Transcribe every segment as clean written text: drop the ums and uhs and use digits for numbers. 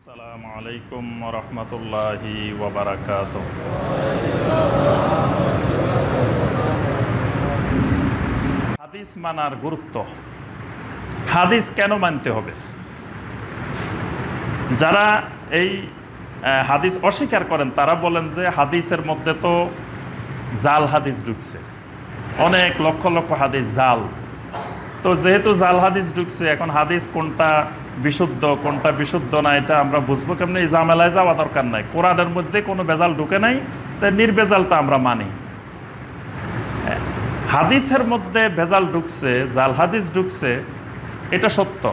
আসসালামু আলাইকুম ওয়া রাহমাতুল্লাহি ওয়া বারাকাতুহু। হাদিস মানার গুরুত্ব, হাদিস কেন মানতে হবে? যারা এই হাদিস অস্বীকার করেন তারা বলেন যে হাদিসের মধ্যে তো জাল হাদিস ঢুকছে, অনেক লক্ষ লক্ষ হাদিস জাল। তো যেহেতু জাল হাদিস ঢুকছে, এখন হাদিস কোনটা বিশুদ্ধ কোনটা বিশুদ্ধ না এটা আমরা বুঝবো কেমন? এই ঝামেলায় যাওয়া দরকার নাই। কোরআনের মধ্যে কোনো বেজাল ঢুকে নাই, তাই নির্বেজালটা আমরা মানি। হাদিসের মধ্যে বেজাল ঢুকছে, জাল হাদিস ঢুকছে, এটা সত্য।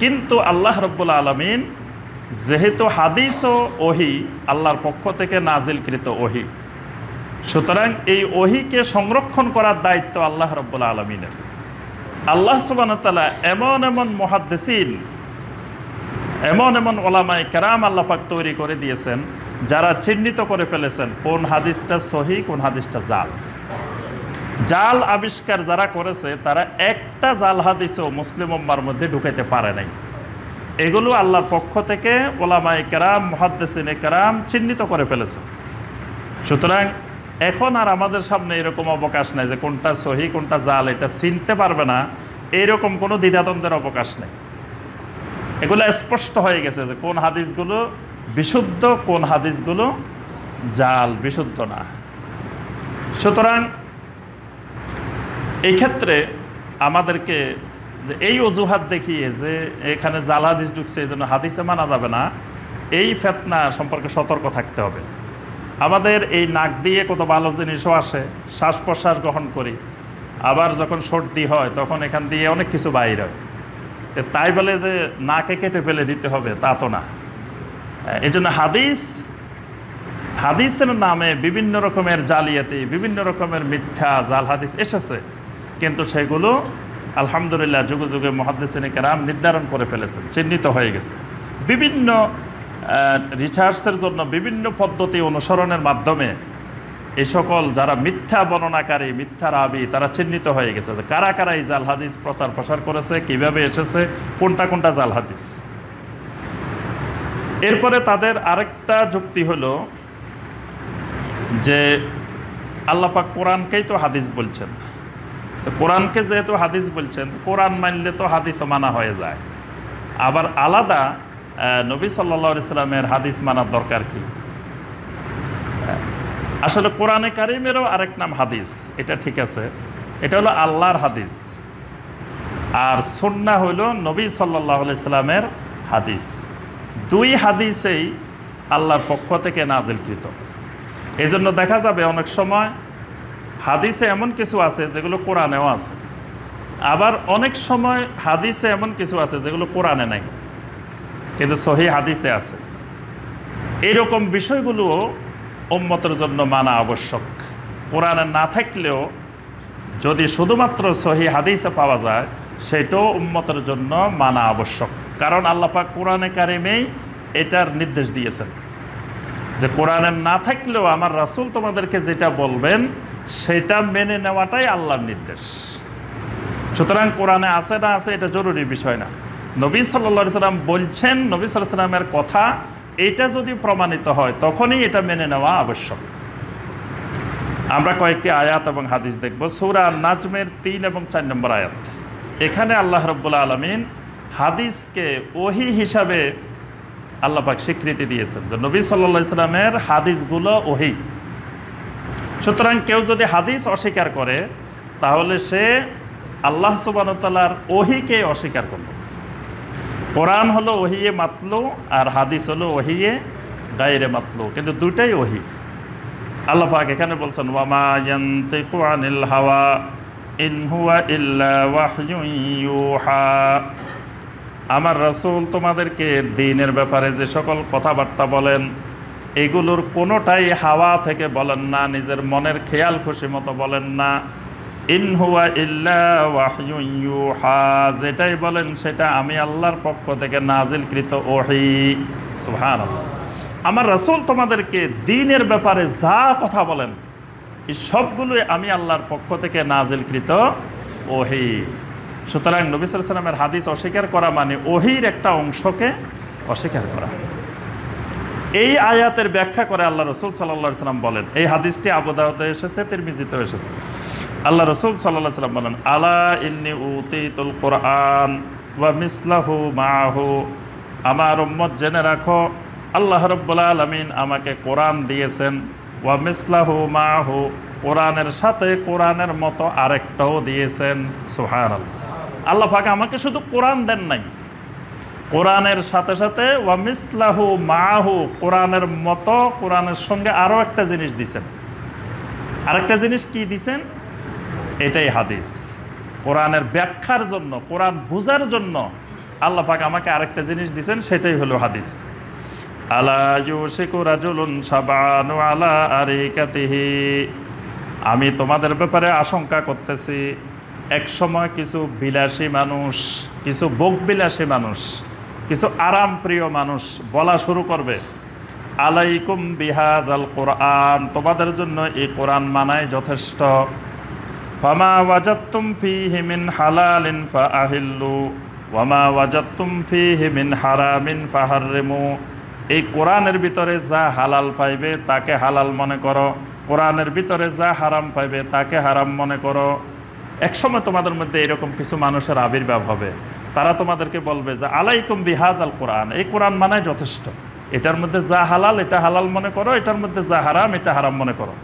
কিন্তু আল্লাহ রাব্বুল আলামিন যেহেতু হাদিস ও ওহী আল্লাহর পক্ষ থেকে নাজিলকৃত ওহী, সুতরাং এই ওহীকে সংরক্ষণ করার দায়িত্ব আল্লাহ রাব্বুল আলামিনের। আল্লাহ সুবহানাহু ওয়া তাআলা এমন এমন মুহাদ্দিসিন, এমন এমন উলামায়ে কেরাম আল্লাহ পাক তৈরি করে দিয়েছেন যারা চিহ্নিত করে ফেলেছেন কোন হাদিসটা সহিহ কোন হাদিসটা জাল। জাল আবিষ্কার যারা করেছে তারা একটা জাল হাদিসও মুসলিম উম্মার মধ্যে ঢুকাইতে পারে নাই। এগুলো আল্লাহর পক্ষ থেকে উলামায়ে কেরাম মুহাদ্দিসিনে কেরাম চিহ্নিত করে ফেলেছে। সুতরাং এখন আর আমাদের সামনে এরকম অবকাশ নাই যে কোনটা সহিহ কোনটা জাল এটা চিনতে পারবে না, এইরকম কোনো দ্বিধাদ্বন্দ্বের অবকাশ নেই। এগুলো স্পষ্ট হয়ে গেছে যে কোন হাদিসগুলো বিশুদ্ধ কোন হাদিসগুলো জাল, বিশুদ্ধ না। সুতরাং এই ক্ষেত্রে আমাদেরকে এই অজুহাত দেখিয়ে যে এখানে জাল হাদিস ঢুকছে এই জন্য হাদিসে মানা যাবে না, এই ফিতনা সম্পর্কে সতর্ক থাকতে হবে। আমাদের এই নাক দিয়ে কত ভালো জিনিসও আসে, শ্বাস প্রশ্বাস গ্রহণ করি, আবার যখন সর্দি হয় তখন এখান দিয়ে অনেক কিছু বাইর হয়। তাই বলে যে নাকে কেটে ফেলে দিতে হবে তা তো না। এই জন্য হাদিসের নামে বিভিন্ন রকমের জালিয়াতি, বিভিন্ন রকমের মিথ্যা জাল হাদিস এসেছে, কিন্তু সেগুলো আলহামদুলিল্লাহ যুগে যুগে মুহাদ্দিসিনে কেরাম নির্ধারণ করে ফেলেছেন, চিহ্নিত হয়ে গেছে। বিভিন্ন রিসার্চের জন্য বিভিন্ন পদ্ধতি অনুসরণের মাধ্যমে এই সকল যারা মিথ্যা বর্ণনাকারী, মিথ্যা রাবি, তারা চিহ্নিত হয়ে গেছে যে কারা কারা এই জাল হাদিস প্রচার করেছে, কিভাবে এসেছে, কোনটা কোনটা জাল হাদিস। এরপরে তাদের আরেকটা যুক্তি হলো যে আল্লাহ পাক কোরআনকেই তো হাদিস বলছেন, তো কোরআনকে যেহেতু হাদিস বলছেন, কোরআন মানলে তো হাদিসও মানা হয়ে যায়। আবার আলাদা নবী সাল্লাল্লাহু আলাইহি সাল্লামের হাদিস মানার দরকার কি? আসলে কোরআনে কারিমেরও আরেক নাম হাদিস, এটা ঠিক আছে, এটা হলো আল্লাহর হাদিস। আর সুন্নাহ হলো নবী সাল্লাল্লাহু আলাইহি সাল্লামের হাদিস। দুই হাদিসেই আল্লাহর পক্ষ থেকে নাজিলকৃত। এই জন্য দেখা যাবে অনেক সময় হাদিসে এমন কিছু আছে যেগুলো কোরআনেও আছে, আবার অনেক সময় হাদিসে এমন কিছু আছে যেগুলো কোরআনে নাই কিন্তু সহিহ হাদিসে আছে। এইরকম বিষয়গুলোও উম্মতের জন্য মানা আবশ্যক। কোরআনে না থাকলেও যদি শুধুমাত্র সহিহ হাদিসে পাওয়া যায় সেটাও উম্মতের জন্য মানা আবশ্যক। কারণ আল্লাহ পাক কোরআনে কারিমেই এটার নির্দেশ দিয়েছেন যে কোরআনে না থাকলেও আমার রাসূল তোমাদেরকে যেটা বলবেন সেটা মেনে নেওয়াটাই আল্লাহর নির্দেশ। সুতরাং কোরআনে আছে না আছে এটা জরুরি বিষয় না। নবী সাল্লাল্লাহু আলাইহি সাল্লাম বলছেন, নবী সাল্লাল্লাহু আলাইহি সাল্লামের কথা এটা যদি প্রমাণিত হয় তখনই এটা মেনে নেওয়া আবশ্যক। আমরা কয়েকটি আয়াত এবং হাদিস দেখব। সূরা নাজমের 3 এবং 4 নম্বর আয়াত। এখানে আল্লাহ রাব্বুল আলামিন হাদিসকে ওহী হিসাবে আল্লাহ পাক স্বীকৃতি দিয়েছেন যে নবী সাল্লাল্লাহু আলাইহি সাল্লামের হাদিসগুলো ওহী। সুতরাং কেউ যদি হাদিস অস্বীকার করে তাহলে সে আল্লাহ সুবহানাহু ওয়া তাআলার ওহীকে অস্বীকার করল। কোরআন হলো ওহিয়ে মাতলু আর হাদিস হলো ওহিয়ে গায়রে মাতলু, কিন্তু দুটাই ওহী। আল্লাহ পাক এখানে বলছেন ওয়ামা ইয়ানতিকু আনিল হাওয়া ইন হুয়া ইল্লা ওয়াহয়ুন ইউহা। আমার রাসূল তোমাদেরকে দ্বীনের ব্যাপারে যে সকল কথাবার্তা বলেন এগুলোর কোনোটাই হাওয়া থেকে বলেন না, নিজের মনের খেয়াল খুশি মতো বলেন না। ইন হুয়া ইল্লা ওয়াহয়ুন ইউহা, যেটাই বলেন সেটা আমি আল্লাহর পক্ষ থেকে নাজিলকৃত ওহী। সুবহানাল্লাহ। আমার রাসূল তোমাদেরকে দ্বীনের ব্যাপারে যা কথা বলেন এই সবগুলোই আমি আল্লাহর পক্ষ থেকে নাজিলকৃত ওহী। সুতরাং নবী সাল্লাল্লাহু আলাইহি ওয়াসাল্লামের হাদিস অস্বীকার করা মানে ওহীর একটা অংশকে অস্বীকার করা। এই আয়াতের ব্যাখ্যা করে আল্লাহ রসুল সাল্লাল্লাহু আলাইহি সাল্লাম বলেন, এই হাদিসটি আবু দাউদে এসেছে, তিরমিজিতেও এসেছে। আল্লাহ রসুল সাল্লাল্লাহু আলাইহি সাল্লাম বলেন, আলা ইন্নী উতীতুল কুরআন ওয়া মিসলাহু মাআহু, আমার উম্মত জেনে রাখো, আল্লাহ রাব্বুল আলামিন আমাকে কোরআন দিয়েছেন, ওয়া মিসলাহু মাআহু, কোরআনের সাথে কোরআনের মতো আরেকটাও দিয়েছেন। সুবহানাল্লাহ। আল্লাহ পাক আমাকে শুধু কোরআন দেন নাই, কোরআনের সাথে সাথে ওয়া মিসলাহু মাআহু, কোরআনের মতো, কোরআনের সঙ্গে আরও একটা জিনিস দিছেন। আরেকটা জিনিস কি দিছেন? এটাই হাদিস। কোরআনের ব্যাখ্যার জন্য, কোরআন বুঝার জন্য আল্লাহ পাক আমাকে আরেকটা জিনিস দিছেন, সেটাই হলো হাদিস। আলা ইউশিকু রাজুলুন শাবানু আলা আরিকাতিহি, আমি তোমাদের ব্যাপারে আশঙ্কা করতেছি, এক সময় কিছু বিলাসী মানুষ, কিছু ভোগবিলাসী মানুষ, কিছু আরাম প্রিয় মানুষ বলা শুরু করবে, আলাইকুম বিহাজাল কোরআন, তোমাদের জন্য এই কোরআন মানায় যথেষ্ট। ফামা ওয়াজাদতুম ফীহি মিন হালালিন ফাআহিল্লু ওয়ামা ওয়াজাদতুম ফীহি মিন হারামিন ফাহাররিমু, এই কোরআনের ভিতরে যা হালাল পাইবে তাকে হালাল মনে করো, কোরআনের ভিতরে যা হারাম পাইবে তাকে হারাম মনে করো। একসময় তোমাদের মধ্যে এরকম কিছু মানুষের আবির্ভাব হবে, তারা তোমাদেরকে বলবে যে আলাইকুম বিহাজাল কোরআন, এই কোরআন মানায় যথেষ্ট, এটার মধ্যে যা হালাল এটা হালাল মনে করো, এটার মধ্যে যা হারাম এটা হারাম মনে করো।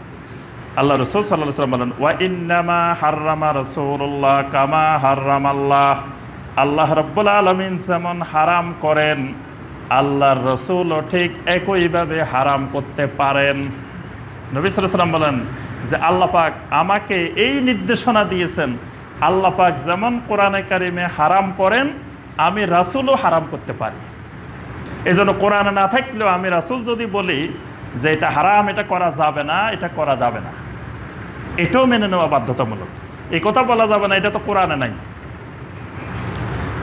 আল্লাহ রাসূল সাল্লাল্লাহু আলাইহি ওয়াসাল্লাম বলেন, ওয়া ইন্নামা হাররামা রাসূলুল্লাহ কামা হাররামাল্লাহ, আল্লাহ রাব্বুল আলামিন যেমন হারাম করেন, আল্লাহর রাসূলও ঠিক একইভাবে হারাম করতে পারেন। নবী সাল্লাল্লাহু আলাইহি ওয়াসাল্লাম বলেন যে আল্লাহ পাক আমাকে এই নির্দেশনা দিয়েছেন, আল্লাহ পাক যেমন কোরআনে কারিমে হারাম করেন, আমি রাসূলও হারাম করতে পারি। এই জন্য কোরআনে না থাকলেও আমি রাসূল যদি বলি যে এটা হারাম, এটা করা যাবে না, এটা করা যাবে না, এটাও মেনে নেওয়া বাধ্যতামূলক। এই কথা বলা যাবে না, এটা তো কোরআনে নাই।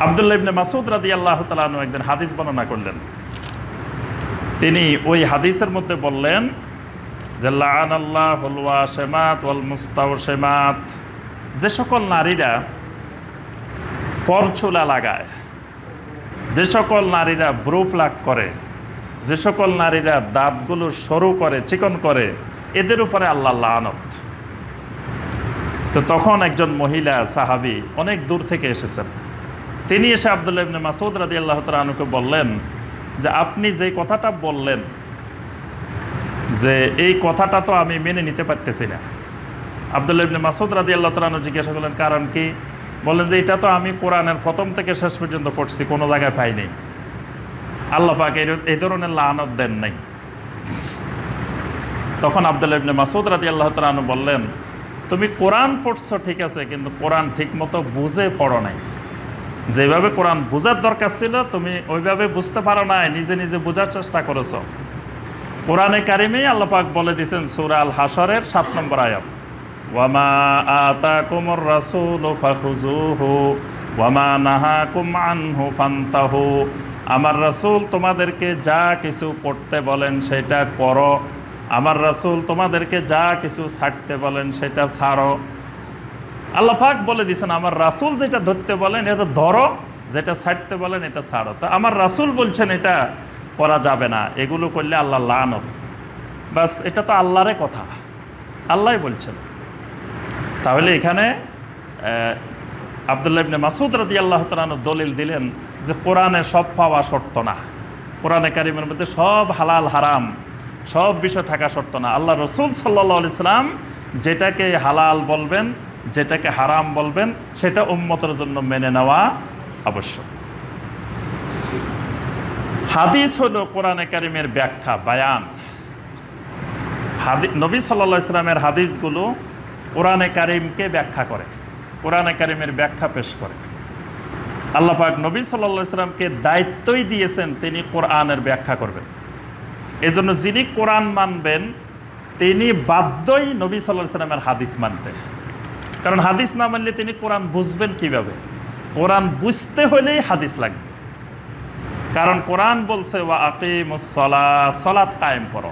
আব্দুল্লাহ ইবনে মাসউদ রাদিয়াল্লাহু তাআলা আনহু একদিন হাদিস বর্ণনা করলেন। তিনি ওই হাদিসের মধ্যে বললেন যে লাআনাল্লাহুল ওয়াশিমাত ওয়াল মুস্তাওশিমাত, যে সকল নারীরা পরচুলা লাগায়, যে সকল নারীরা ব্রু প্লাক করে, যে সকল নারীরা দাঁতগুলো সরু করে, চিকন করে, এদের উপরে আল্লাহ লানত। তো তখন একজন মহিলা সাহাবী অনেক দূর থেকে এসেছেন, তিনি এসে আব্দুল্লাহ ইবনে মাসউদ রাদিয়াল্লাহু তাআলা আনহুকে বললেন যে আপনি যে কথাটা বললেন, যে এই কথাটা তো আমি মেনে নিতে পারতেছি না। আব্দুল্লাহ ইবনে মাসউদ রাদিয়াল্লাহু তাআলা আনহু জিজ্ঞাসা করলেন কারণ কি? বললেন যে এটা তো আমি কোরআনের প্রথম থেকে শেষ পর্যন্ত পড়ছি, কোনো জায়গায় পাইনি, আল্লাহ পাক এই ধরনের লানত দেন নাই। তখন আব্দুল্লাহ ইবনে মাসউদ রাদিয়াল্লাহু তাআলা আনহু বললেন, তুমি কোরআন পড়ছো ঠিক আছে, কিন্তু কোরআন ঠিকমতো বুঝে পড়ো নাই। যেভাবে কোরআন বোঝার দরকার ছিল তুমি ওইভাবে বুঝতে পারো নাই, নিজে নিজে বোঝার চেষ্টা করেছো। কোরআনে কারিমেই আল্লাহ পাক বলে দিয়েছেন সূরা আল হাশরের 7 নম্বর আয়াত, ওয়ামা আতাকুমুর রাসূলু ফাখুযুহু ওয়ামা নাহাকুম আনহু ফান্তাহু, আমার রাসূল তোমাদেরকে যা কিছু পড়তে বলেন সেটা করো, আমার রাসূল তোমাদেরকে যা কিছু ছাড়তে বলেন সেটা ছাড়ো। আল্লাহ পাক বলে দিয়েছেন আমার রাসূল যেটা ধরতে বলেন এটা ধরো, যেটা ছাড়তে বলেন এটা ছাড়ো। তো আমার রাসূল বলছেন এটা করা যাবে না, এগুলো করলে আল্লাহ লানত। বাস, এটা তো আল্লাহর কথা, আল্লাহই বলছেন। তাহলে এখানে আব্দুল্লাহ ইবনে মাসউদ রাদিয়াল্লাহু তাআলা আনহু দলিল দিলেন যে কোরআনে সব পাওয়া শর্ত না, কোরআনে কারিমের মধ্যে সব হালাল হারাম সব বিষয় থাকা শর্ত না। আল্লাহ রাসূল সাল্লাল্লাহু আলাইহি সাল্লাম যেটাকে হালাল বলবেন, যেটাকে হারাম বলবেন, সেটা উম্মতের জন্য মেনে নেওয়া আবশ্যক। হাদিস হলো কোরআনে কারিমের ব্যাখ্যা, বায়ান। নবী সাল্লাল্লাহু আলাইহি সাল্লামের হাদিসগুলো কোরআনে কারিমকে ব্যাখ্যা করে, কোরআনে কারিমের ব্যাখ্যা পেশ করে। আল্লাহ পাক নবী সাল্লাল্লাহু আলাইহি সাল্লামকে দায়িত্বই দিয়েছেন তিনি কোরআনের ব্যাখ্যা করবেন। এজন্য যিনি কোরআন মানবেন তিনি বাধ্যই নবী সাল্লাল্লাহু আলাইহি সাল্লামের হাদিস মানতে, কারণ হাদিস না মানলে তিনি কোরআন বুঝবেন কিভাবে? কোরআন বুঝতে হলেই হাদিস লাগবে, কারণ কোরআন বলছে ওয়া আকিমুস সালাহ, সালাত কায়েম করো।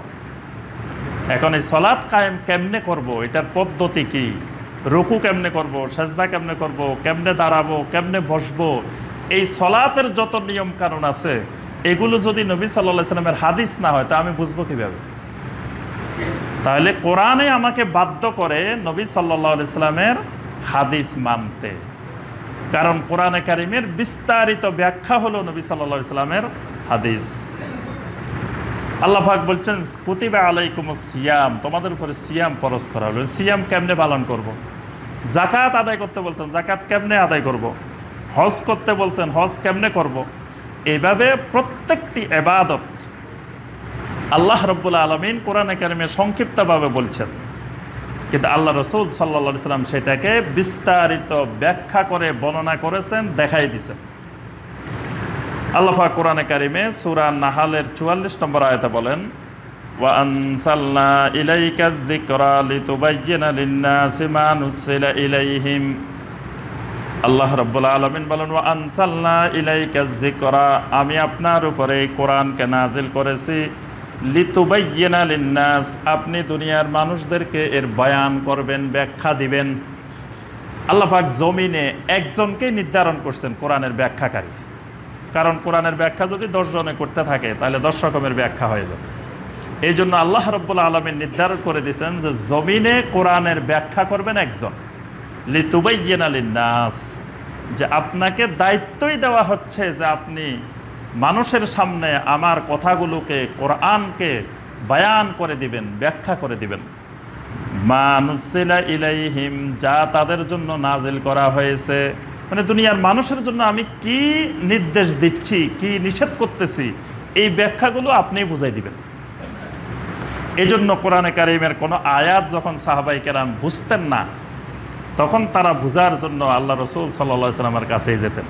এখন এই সালাত কায়েম কেমনে করব, এটার পদ্ধতি কি, রুকু কেমনে করব, সাজদা কেমনে করব, কেমনে দাঁড়াবো, কেমনে বসবো, এই সালাতের যত নিয়ম কানুন আছে এগুলো যদি নবী সাল্লাল্লাহু আলাইহি সাল্লামের হাদিস না হয় তা আমি বুঝবো কিভাবে? তাহলে কোরআনে আমাকে বাধ্য করে নবী সাল্লাল্লাহু আলাইহি সাল্লামের হাদিস মানতে, কারণ কোরআনে কারিমের বিস্তারিত ব্যাখ্যা হলো নবী সাল্লাল্লাহু আলাইহি সাল্লামের হাদিস। আল্লাহ পাক বলছেন কুতিবা আলাইকুমুস সিয়াম, তোমাদের উপরে সিয়াম ফরজ করা হলো। সিয়াম কেমনে পালন করব? যাকাত আদায় করতে বলছেন, যাকাত কেমনে আদায় করব? হজ করতে বলছেন, হজ কেমনে করব? এইভাবে প্রত্যেকটি ইবাদত আল্লাহ রাব্বুল আলামিন কোরআনে কারিমে সংক্ষিপ্তভাবে বলছেন, কিন্তু আল্লাহ রাসূল সাল্লাল্লাহু আলাইহি সাল্লাম সেটাকে বিস্তারিত ব্যাখ্যা করে বর্ণনা করেছেন, দেখাই দিয়েছেন। আল্লাহ পাক কোরআনে কারিমে সূরা নাহলের 44 নম্বর আয়াতে বলেন, ওয়া আনসালনা ইলাইকা যিকরা লিতুবায়্যিনা লিন-নাসি মা নুযিলা ইলাইহিম। আল্লাহ রাব্বুল আলামিন বলেন, ওয়া আনসালনা ইলাইকা যিকরা, আমি আপনার উপরে কোরআনকে নাজিল করেছি, লিতুবায়্যিনা লিন-নাস, আপনি দুনিয়ার মানুষদেরকে এর বয়ান করবেন, ব্যাখ্যা দিবেন। আল্লাহ পাক জমিনে একজনকেই নির্ধারণ করছেন কোরআনের ব্যাখ্যাকারী, কারণ কোরআনের ব্যাখ্যা যদি 10 জনে করতে থাকে তাহলে 10 রকমের ব্যাখ্যা হয়ে যাবে। এই জন্য আল্লাহ রাব্বুল আলামিন নির্ধারণ করে দিয়েছেন যে জমিনে কোরআনের ব্যাখ্যা করবেন একজন, লিতুবায়্যিনা লিন-নাস, যে আপনাকে দায়িত্বই দেওয়া হচ্ছে যে আপনি মানুষের সামনে আমার কথাগুলোকে, কোরআনকে বয়ান করে দিবেন, ব্যাখ্যা করে দিবেন। মা নুযিলা ইলাইহিম, যা তাদের জন্য নাজিল করা হয়েছে, মানে দুনিয়ার মানুষের জন্য আমি কি নির্দেশ দিচ্ছি, কি নিষেধ করতেছি, এই ব্যাখ্যাগুলো আপনি বুঝাই দিবেন। এই জন্য কোরআনে কারিমের কোনো আয়াত যখন সাহাবায়ে কেরাম বুঝতেন না, তখন তারা বুঝার জন্য আল্লাহ রাসূল সাল্লাল্লাহু আলাইহি সাল্লামের কাছেই যেতেন।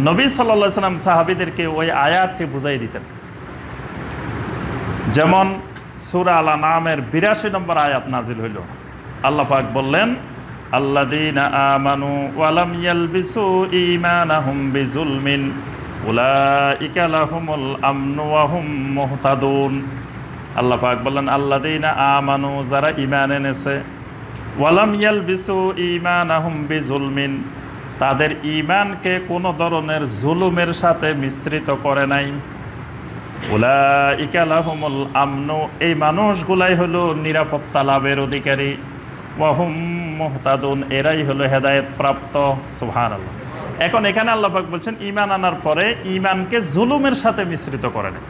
নবী সাল্লাল্লাহু আলাইহি সাল্লাম সাহাবীদেরকে ওই আয়াতটি বুঝাই দিতেন। যেমন সূরা আল-আনআমের ৮২ নম্বর আয়াত নাজিল হইল। আল্লাহ পাক বললেন, আল্লাযীনা আমানু ওয়া লাম ইয়ালবিসু ঈমানাহুম বিযুলমিন উলাইকা লাহুমুল আমনু ওয়া হুম মুহতাদুন। আল্লাহ পাক বললেন, আল্লাযীনা আমানু, যারা ঈমান এনেছে, ওয়া লাম ইয়ালবিসু ঈমানাহুম বিযুলমিন, তাদের ঈমানকে কোনো ধরনের জুলুমের সাথে মিশ্রিত করে নাই। উলাইকা লাহুমুল আমনু, এই মানুষগুলাই হলো নিরাপত্তা লাভের অধিকারী। ওয়া হুম মুহতাদুন, এরাই হলো হেদায়েত প্রাপ্ত। সুবহানাল্লাহ। এখন এখানে আল্লাহ পাক বলছেন ঈমান আনার পরে ঈমানকে জুলুমের সাথে মিশ্রিত করে নাই।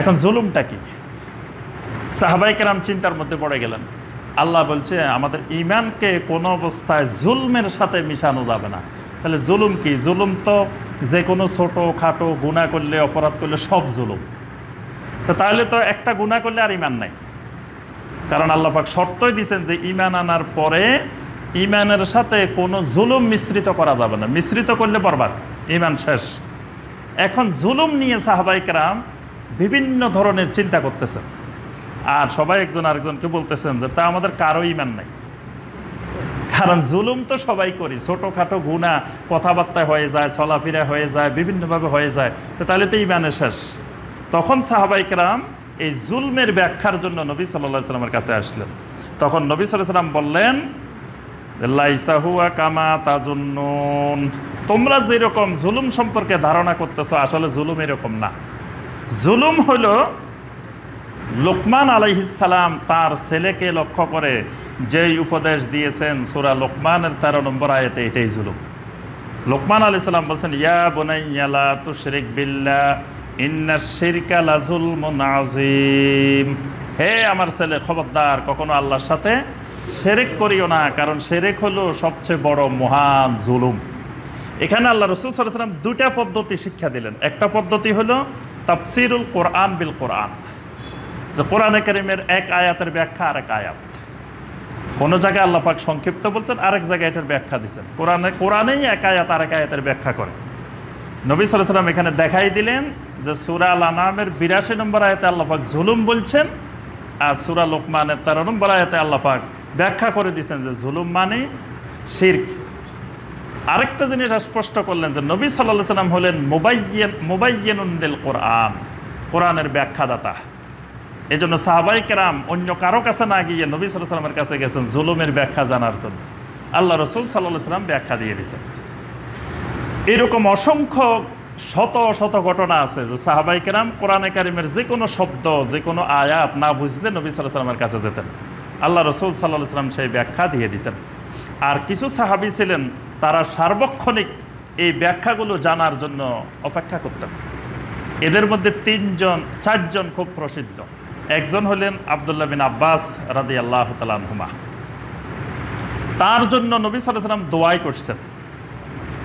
এখন জুলুমটা কি? সাহাবায়ে কেরাম চিন্তার মধ্যে পড়ে গেলেন। আল্লাহ বলছে আমাদের ঈমানকে কোনো অবস্থায় জুলমের সাথে মিশানো যাবে না। তাহলে জুলুম কি? জুলুম তো যে কোনো ছোটো খাটো গুনাহ করলে, অপরাধ করলে সব জুলুম। তো তাহলে তো একটা গুনাহ করলে আর ঈমান নাই, কারণ আল্লাহ পাক শর্তই দিয়েছেন যে ঈমান আনার পরে ঈমানের সাথে কোনো জুলুম মিশ্রিত করা যাবে না, মিশ্রিত করলে বরবাদ, ঈমান শেষ। এখন জুলুম নিয়ে সাহাবায়ে কেরাম বিভিন্ন ধরনের চিন্তা করতেছেন, আর সবাই একজন আরেকজনকে বলতেছেন যে তা আমাদের কারো ঈমান নাই, কারণ জুলুম তো সবাই করি, ছোটোখাটো গুনাহ কথাবার্তায় হয়ে যায়, চলাফেরা হয়ে যায়, বিভিন্নভাবে হয়ে যায়, তো তাহলে তো ঈমানের শেষ। তখন সাহাবায়ে কেরাম এই জুলমের ব্যাখ্যার জন্য নবী সাল্লাল্লাহু আলাইহি সাল্লামের কাছে আসলেন। তখন নবী সাল্লাল্লাহু আলাইহি সাল্লাম বললেন, লাইসা হুয়া কামা তাজুন্নুন, তোমরা যেরকম জুলুম সম্পর্কে ধারণা করতেছো, আসলে জুলুম এরকম না। জুলুম হলো লোকমান আলাইহিস সালাম তার ছেলেকে লক্ষ্য করে যেই উপদেশ দিয়েছেন সূরা লোকমানের 13 নম্বর আয়াতে, এটাই জুলুম। লোকমান আলাইহিস সালাম বলছেন, ইয়া বুনাইয়া লা তুশরিক বিল্লাহ ইন্নাশ শিরকা লাযুলমুন আযীম, হে আমার ছেলে খবরদার কখনো আল্লাহর সাথে শিরক করিও না, কারণ শিরক হলো সবচেয়ে বড় মহান জুলুম। এখানে আল্লাহ রাসূল সাল্লাল্লাহু আলাইহি ওয়াসাল্লাম দুইটা পদ্ধতি শিক্ষা দিলেন। একটা পদ্ধতি হলো তাফসীরুল কোরআন বিল কোরআন, যে কোরআনে কারীমের এক আয়াতের ব্যাখ্যা আরেক আয়াত। কোনো জায়গায় আল্লাহ পাক সংক্ষিপ্ত বলছেন, আরেক জায়গায় এটার ব্যাখ্যা দিচ্ছেন। কোরআনেই এক আয়াত আরেক আয়াতের ব্যাখ্যা করে। নবী সাল্লাল্লাহু আলাইহি ওয়াসাল্লাম এখানে দেখাই দিলেন যে সূরা আল-আনআমের ৮২ নম্বর আয়াতে আল্লাহ পাক জুলুম বলছেন, আর সূরা লোকমানের 13 নম্বর আয়াতে আল্লাহ পাক ব্যাখ্যা করে দিয়েছেন যে জুলুম মানে শিরক। আরেকটা জিনিস স্পষ্ট করলেন যে নবী সাল্লাল্লাহু আলাইহি ওয়াসাল্লাম হলেন মুবায়্যিনুন লিল কোরআন, কোরআনের ব্যাখ্যাদাতা। এই জন্য সাহাবায়ে কেরাম অন্য কারো কাছে না গিয়ে নবী সাল্লাল্লাহু আলাইহি ওয়াসাল্লামের কাছে গেছেন জুলুমের ব্যাখ্যা জানার জন্য। আল্লাহ রাসূল সাল্লাল্লাহু আলাইহি ওয়াসাল্লাম ব্যাখ্যা দিয়ে দিয়েছেন। এরকম অসংখ্য শত শত ঘটনা আছে যে সাহাবাই কেরাম কোরআনে কারিমের যে কোনো শব্দ, যে কোনো আয়াত না বুঝলে নবী সাল্লাল্লাহু আলাইহি ওয়াসাল্লামের কাছে যেতেন, আল্লাহ রসুল সাল্লাল্লাহু আলাইহি ওয়াসাল্লাম সেই ব্যাখ্যা দিয়ে দিতেন। আর কিছু সাহাবী ছিলেন তারা সার্বক্ষণিক এই ব্যাখ্যাগুলো জানার জন্য অপেক্ষা করতেন। এদের মধ্যে চারজন খুব প্রসিদ্ধ। একজন হলেন আব্দুল্লাহ বিন আব্বাস রাদিয়াল্লাহু তাআলা আনহুমা। তার জন্য নবী সাল্লাল্লাহু আলাইহি ওয়াসাল্লাম দোয়া করছেন,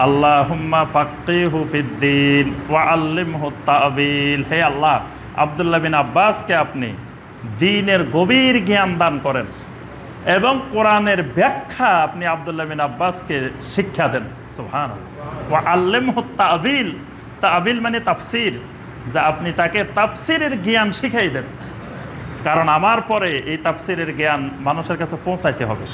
আল্লাহুম্মা ফাক্কিহু ফিদ্দীন ওয়া আল্লিমহু তা'বীল। হে আল্লাহ, আব্দুল্লাহ বিন আব্বাসকে আপনি দ্বীনের গভীর জ্ঞান দান করেন এবং কোরআনের ব্যাখ্যা আপনি আব্দুল্লাহ বিন আব্বাসকে শিক্ষা দেন। সুবহানাল্লাহ। ওয়া আল্লিমহু তা'বীল, তা'বীল মানে তাফসীর, যে আপনি তাকে তাফসীরের জ্ঞান শিখাই দেন, কারণ আমার পরে এই তাফসীরের জ্ঞান মানুষের কাছে পৌঁছাইতে হবে।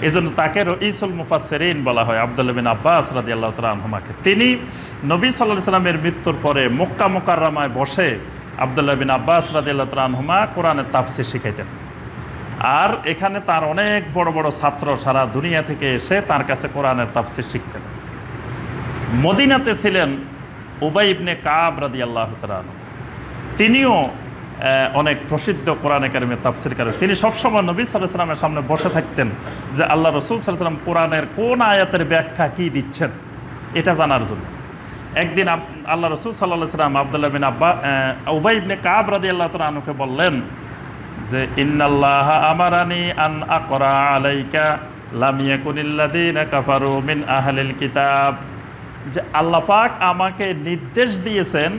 এই জন্য তাকে রঈসুল মুফাসসিরিন বলা হয়, আব্দুল্লাহ বিন আব্বাস রাদিয়াল্লাহু তাআলা আনহুমাকে। তিনি নবী সাল্লাল্লাহু আলাইহি ওয়াসাল্লামের মৃত্যুর পরে মক্কা মুকাররমায় বসে আব্দুল্লাহ বিন আব্বাস রাদিয়াল্লাহু তাআলা আনহুমা কোরআনের তাফসীর শিখাইতেন। আর এখানে তার অনেক বড় বড় ছাত্র সারা দুনিয়া থেকে এসে তার কাছে কোরআনের তাফসীর শিখতেন। মদিনাতে ছিলেন উবাই ইবনে কাব রাদিয়াল্লাহু তাআলা আনহু। তিনিও অনেক প্রসিদ্ধ কোরআনে কারিমের তাফসীরকারক। তিনি সবসময় নবী সাল্লাল্লাহু আলাইহি ওয়াসাল্লামের সামনে বসে থাকতেন যে আল্লাহ রাসূল সাল্লাল্লাহু আলাইহি ওয়াসাল্লাম কোরআনের কোন আয়াতের ব্যাখ্যা কি দিচ্ছেন এটা জানার জন্য। একদিন আল্লাহ রাসূল সাল্লাল্লাহু আলাইহি ওয়াসাল্লাম আব্দুল্লাহ বিন উবাই ইবনে কাব রাদিয়াল্লাহু তাআলা আনহুকে বললেন যে ইন্নাল্লাহা আমারানি আন আকরা আলাইকা লাম ইয়াকুনিল্লাযীনা কাফারু মিন আহলিল কিতাব, যে আল্লাহ পাক আমাকে নির্দেশ দিয়েছেন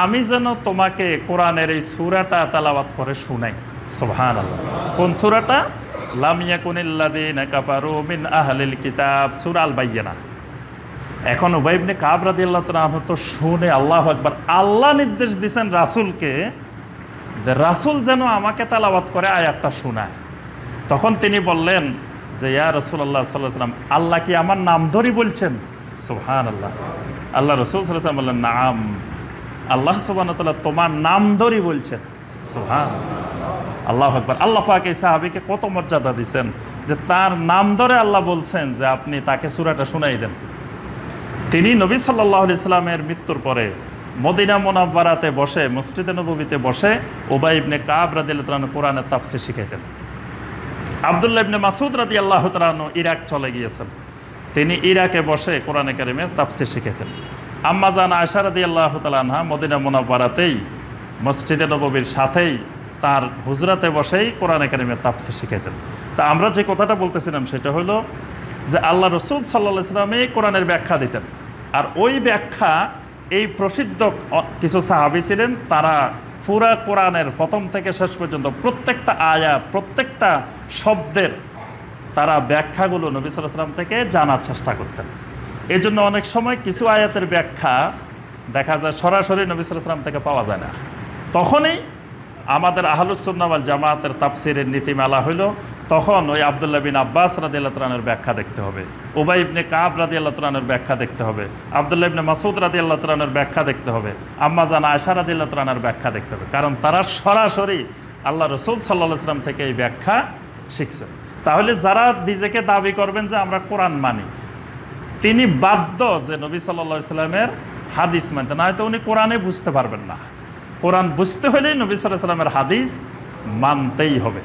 আমি যেন তোমাকে কোরআনের এই সূরাটা তেলাওয়াত করে শোনাই। সুবহানাল্লাহ। কোন সূরাটা? লাম ইয়াকুনিল্লাযীনা কাফারু মিন আহলিল কিতাব, সূরা আল বাইয়িনা। এখন উবাই ইবনে কাব রাদিয়াল্লাহু তাআলা আনহু তো শুনে আল্লাহু আকবার, আল্লাহ নির্দেশ দিয়েছেন রাসূলকে যে রাসূল যেন আমাকে তেলাওয়াত করে আয়াতটা শোনায়। তখন তিনি বললেন যে ইয়া রাসূলুল্লাহ সাল্লাল্লাহু আলাইহি ওয়াসাল্লাম, আল্লাহ কি আমার নাম ধরে বলছেন? সুবহানাল্লাহ। আল্লাহ রাসূল সাল্লাল্লাহু আলাইহি ওয়াসাল্লাম বললেন, নাম, আল্লাহ সুবহানাহু ওয়া তাআলা তোমার নাম ধরে বলছেন। সুবহানাল্লাহ, আল্লাহু আকবার। আল্লাহ পাক এই সাহাবীকে কত মর্যাদা দিয়েছেন যে তার নাম ধরে আল্লাহ বলছেন যে আপনি তাকে সূরাটা শোনাই দেন। তিনি নবী সাল্লাল্লাহু আলাইহি সাল্লামের মৃত্যুর পরে মদিনা মুনাওয়ারাতে বসে, মসজিদে নববীতে বসে উবাই ইবনে কাব রাদিয়াল্লাহু তাআলা কোরআনের তাফসীর শিখাইতেন। আব্দুল্লাহ ইবনে মাসউদ রাদিয়াল্লাহু তাআলা ইরাক চলে গিয়েছেন, তিনি ইরাকে বসে কোরআনে কারিমের তাফসীর শিখাইতেন। আম্মা জান আয়েশা রাদিয়াল্লাহু তাআলা আনহা মদিনা মুনাওয়ারাতেই মসজিদে নববীর সাথেই তার হুজরাতে বসেই কোরআনে কারিমের তাফসীর শিখাইতেন। তা আমরা যে কথাটা বলতেছিলাম সেটা হলো যে আল্লাহ রসুল সাল্লাল্লাহু আলাইহি ওয়াসাল্লাম কোরআনের ব্যাখ্যা দিতেন। আর ওই ব্যাখ্যা এই প্রসিদ্ধ কিছু সাহাবী ছিলেন, তারা পুরা কোরআনের প্রথম থেকে শেষ পর্যন্ত প্রত্যেকটা আয়াত, প্রত্যেকটা শব্দের তারা ব্যাখ্যাগুলো নবী সাল্লাল্লাহু আলাইহি ওয়াসাল্লাম থেকে জানার চেষ্টা করতেন। এই জন্য অনেক সময় কিছু আয়াতের ব্যাখ্যা দেখা যায় সরাসরি নবী সাল্লাল্লাহু আলাইহি ওয়াসাল্লাম থেকে পাওয়া যায় না। তখনই আমাদের আহলুস সুন্নাহ ওয়াল জামাতের তাফসীরের নীতিমালা হইল, তখন ওই আব্দুল্লাহ বিন আব্বাস রাদিয়াল্লাহু তাআলা আনহুর ব্যাখ্যা দেখতে হবে, উবাই ইবনে কাব রাদিয়াল্লাহু তাআলা আনহুর ব্যাখ্যা দেখতে হবে, আব্দুল্লাহ ইবনে মাসউদ রাদিয়াল্লাহু তাআলা আনহুর ব্যাখ্যা দেখতে হবে, আম্মা জান আয়েশা রাদিয়াল্লাহু তাআলা আনহার ব্যাখ্যা দেখতে হবে, কারণ তারা সরাসরি আল্লাহ রাসূল সাল্লাল্লাহু আলাইহি ওয়াসাল্লাম থেকে এই ব্যাখ্যা শিখছেন। তাহলে যারা নিজেকে দাবি করবেন যে আমরা কোরআন মানি, তিনি বাধ্য যে নবী সাল্লাল্লাহু আলাইহি ওয়াসাল্লামের হাদিস মানতে, না হয়তো উনি কোরআনে বুঝতে পারবেন না। কোরআন বুঝতে হলেই নবী সাল্লাল্লাহু আলাইহি ওয়াসাল্লামের হাদিস মানতেই হবে।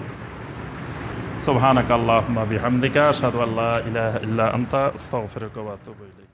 সুবহানাকাল্লাহুম্মা বিহামদিকা আশহাদু আল্লা ইলাহা ইল্লা আনতা আস্তাগফিরুকা ওয়া আতুবু ইলাইক।